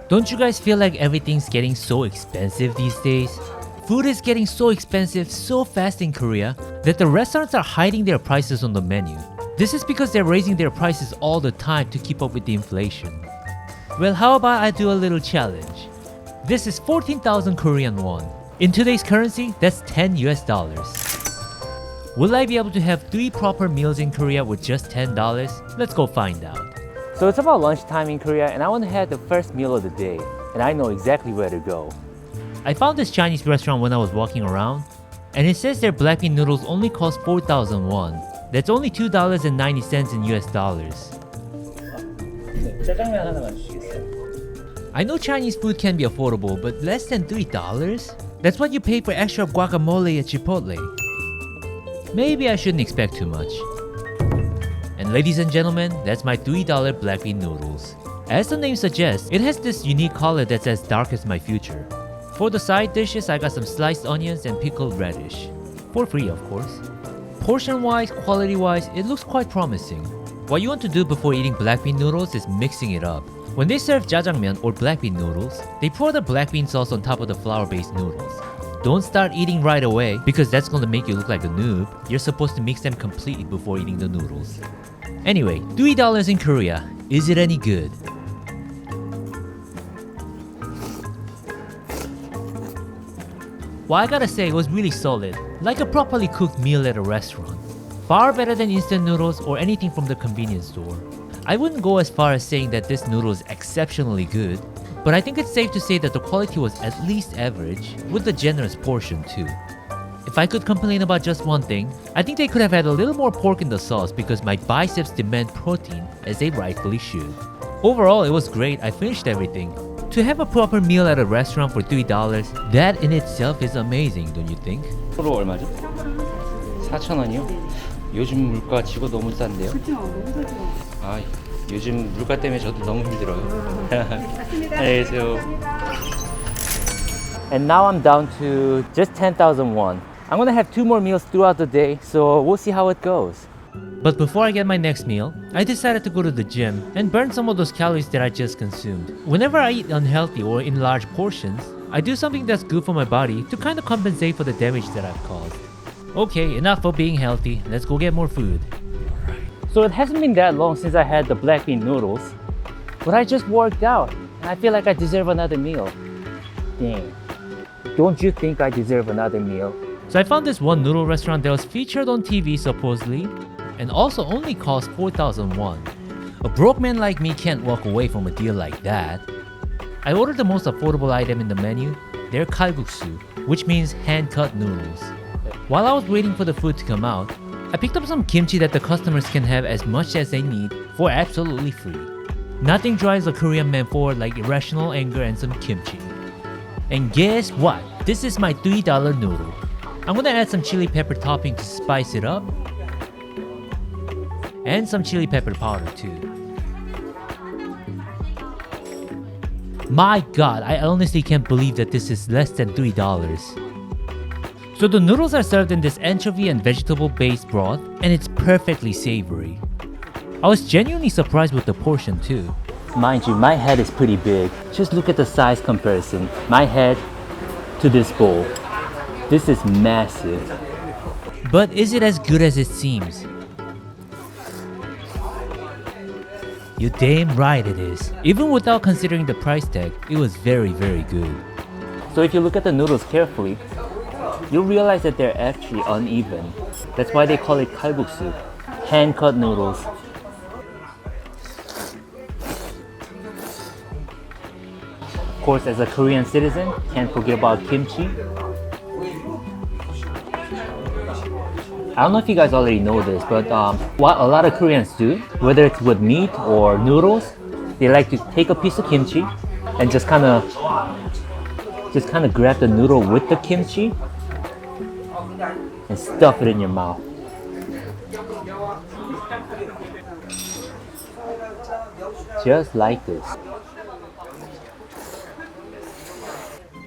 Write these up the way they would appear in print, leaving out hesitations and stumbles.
Don't you guys feel like everything's getting so expensive these days? Food is getting so expensive so fast in Korea that the restaurants are hiding their prices on the menu. This is because they're raising their prices all the time to keep up with the inflation. Well, how about I do a little challenge? This is 14,000 Korean won. In today's currency, that's 10 US dollars. Will I be able to have 3 proper meals in Korea with just $10? Let's go find out. So it's about lunchtime in Korea and I want to have the first meal of the day. And I know exactly where to go. I found this Chinese restaurant when I was walking around. And it says their black bean noodles only cost 4,000 won. That's only $2.90 in US dollars. 짜장면 하나만 주시겠어요? I know Chinese food can be affordable, but less than $3? That's what you pay for extra guacamole at Chipotle. Maybe I shouldn't expect too much. And ladies and gentlemen, that's my $3 black bean noodles. As the name suggests, it has this unique color that's as dark as my future. For the side dishes, I got some sliced onions and pickled radish. For free, of course. Portion-wise, quality-wise, it looks quite promising. What you want to do before eating black bean noodles is mixing it up. When they serve jjajangmyeon or black bean noodles, they pour the black bean sauce on top of the flour-based noodles. Don't start eating right away because that's going to make you look like a noob. You're supposed to mix them completely before eating the noodles. Anyway, $3 in Korea. Is it any good? Well, I gotta say, it was really solid. Like a properly cooked meal at a restaurant. Far better than instant noodles or anything from the convenience store. I wouldn't go as far as saying that this noodle is exceptionally good, but I think it's safe to say that the quality was at least average, with a generous portion too. If I could complain about just one thing, I think they could have had a little more pork in the sauce because my biceps demand protein, as they rightfully should. Overall, it was great. I finished everything. To have a proper meal at a restaurant for $3, that in itself is amazing, don't you think? 프로 얼마죠? 4,000원이요? 요즘 물가 치고 너무 싼데요? 그쵸, 너무 좋죠. 아, 요즘 물가 때문에 저도 너무 힘들어요. 안녕히 계세요. And now I'm down to just 10,000 won. I'm gonna have 2 more meals throughout the day, so we'll see how it goes. But before I get my next meal, I decided to go to the gym and burn some of those calories that I just consumed. Whenever I eat unhealthy or in large portions, I do something that's good for my body to kind of compensate for the damage that I've caused. Okay, enough of being healthy, let's go get more food. So it hasn't been that long since I had the black bean noodles, but I just worked out and I feel like I deserve another meal. Dang. Don't you think I deserve another meal? So I found this one noodle restaurant that was featured on TV supposedly, and also only cost 4,000 won. A broke man like me can't walk away from a deal like that. I ordered the most affordable item in the menu, their kalguksu, which means hand-cut noodles. While I was waiting for the food to come out, I picked up some kimchi that the customers can have as much as they need for absolutely free. Nothing drives a Korean man forward like irrational anger and some kimchi. And guess what? This is my $3 noodle. I'm gonna add some chili pepper topping to spice it up. And some chili pepper powder too. My god, I honestly can't believe that this is less than $3. So the noodles are served in this anchovy and vegetable based broth, and it's perfectly savory. I was genuinely surprised with the portion too. Mind you, my head is pretty big. Just look at the size comparison. My head to this bowl. This is massive. But is it as good as it seems? You're damn right it is. Even without considering the price tag, it was very, very good. So if you look at the noodles carefully, you'll realize that they're actually uneven. That's why they call it kalguksu, hand-cut noodles. Of course, as a Korean citizen, can't forget about kimchi. I don't know if you guys already know this, but what a lot of Koreans do, whether it's with meat or noodles, they like to take a piece of kimchi and just kind of grab the noodle with the kimchi and stuff it in your mouth. Just like this.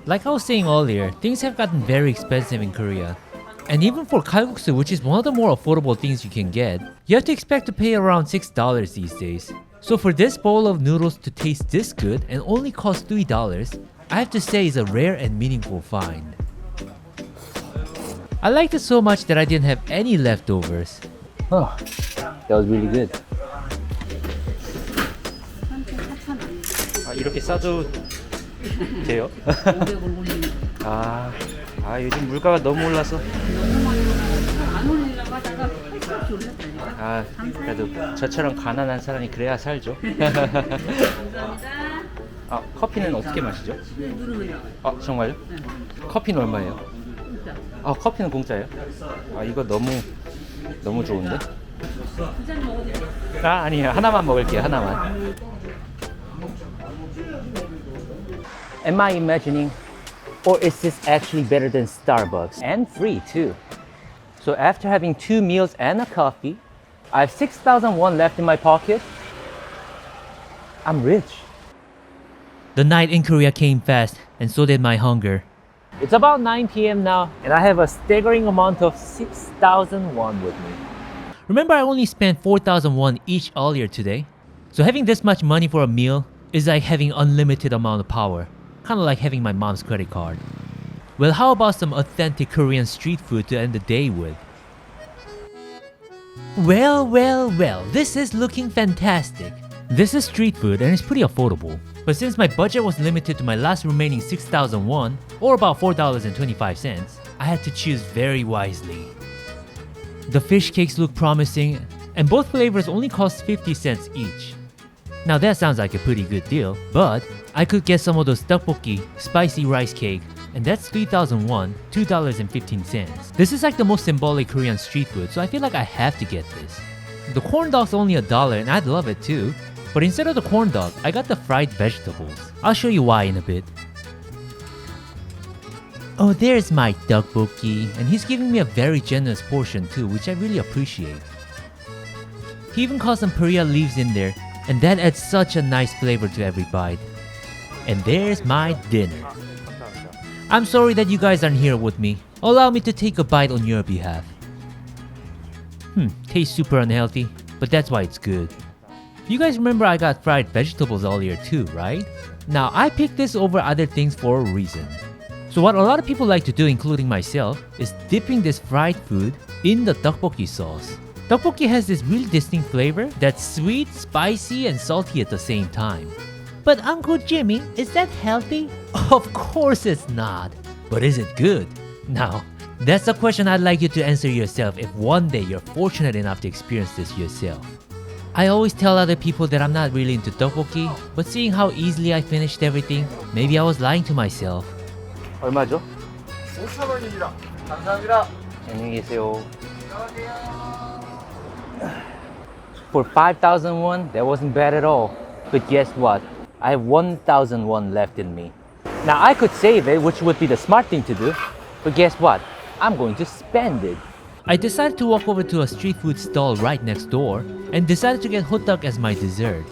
Like I was saying earlier, things have gotten very expensive in Korea. And even for kalguksu, which is one of the more affordable things you can get, you have to expect to pay around $6 these days. So for this bowl of noodles to taste this good and only cost $3, I have to say is a rare and meaningful find. I liked it so much that I didn't have any leftovers. Oh, that was really good. 아, 이렇게 싸도 돼요? 아, 요즘 물가가 너무 올라서. 아, 그래도 저처럼 가난한 사람이 그래야 살죠. 아, 커피는 어떻게 마시죠? 아, 정말요? 커피는 얼마예요? 아, 커피는 공짜예요? 아, 이거 너무 좋은데? 아, 아니에요. 하나만 먹을게요. 하나만. Am I imagining? Or is this actually better than Starbucks? And free too. So after having 2 meals and a coffee, I have 6,000 won left in my pocket. I'm rich. The night in Korea came fast, and so did my hunger. It's about 9 p.m. now, and I have a staggering amount of 6,000 won with me. Remember, I only spent 4,000 won each earlier today? So having this much money for a meal is like having unlimited amount of power. Kinda like having my mom's credit card. Well, how about some authentic Korean street food to end the day with? Well, this is looking fantastic. This is street food and it's pretty affordable. But since my budget was limited to my last remaining 6,000 won, or about $4.25, I had to choose very wisely. The fish cakes look promising, and both flavors only cost 50 cents each. Now that sounds like a pretty good deal, but I could get some of those tteokbokki, spicy rice cake, and that's 3,000 won, $2.15. This is like the most symbolic Korean street food, so I feel like I have to get this. The corn dog's only $1 and I'd love it too, but instead of the corn dog, I got the fried vegetables. I'll show you why in a bit. Oh, there's my tteokbokki, and he's giving me a very generous portion too, which I really appreciate. He even caught some paria leaves in there, and that adds such a nice flavor to every bite. And there's my dinner. I'm sorry that you guys aren't here with me. Allow me to take a bite on your behalf. Tastes super unhealthy, but that's why it's good. You guys remember I got fried vegetables earlier too, right? Now I picked this over other things for a reason. So what a lot of people like to do, including myself, is dipping this fried food in the tteokbokki sauce. Tteokbokki has this really distinct flavor that's sweet, spicy, and salty at the same time. But Uncle Jimmy, is that healthy? Of course it's not. But is it good? Now, that's a question I'd like you to answer yourself if one day you're fortunate enough to experience this yourself. I always tell other people that I'm not really into tteokbokki, but seeing how easily I finished everything, maybe I was lying to myself. 얼마죠? 5,000원입니다. 감사합니다. 안녕히 계세요. For 5,000 won, that wasn't bad at all. But guess what? I have 1,000 won left in me. Now I could save it, which would be the smart thing to do. But guess what? I'm going to spend it. I decided to walk over to a street food stall right next door and decided to get hot dog as my dessert.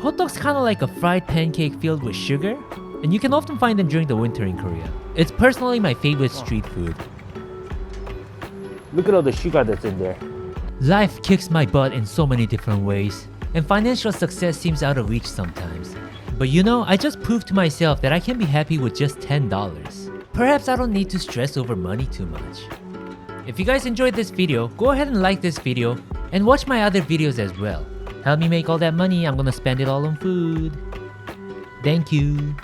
Hot dog's kind of like a fried pancake filled with sugar, and you can often find them during the winter in Korea. It's personally my favorite street food. Look at all the sugar that's in there. Life kicks my butt in so many different ways, and financial success seems out of reach sometimes. But you know, I just proved to myself that I can be happy with just $10. Perhaps I don't need to stress over money too much. If you guys enjoyed this video, go ahead and like this video and watch my other videos as well. Help me make all that money, I'm gonna spend it all on food. Thank you.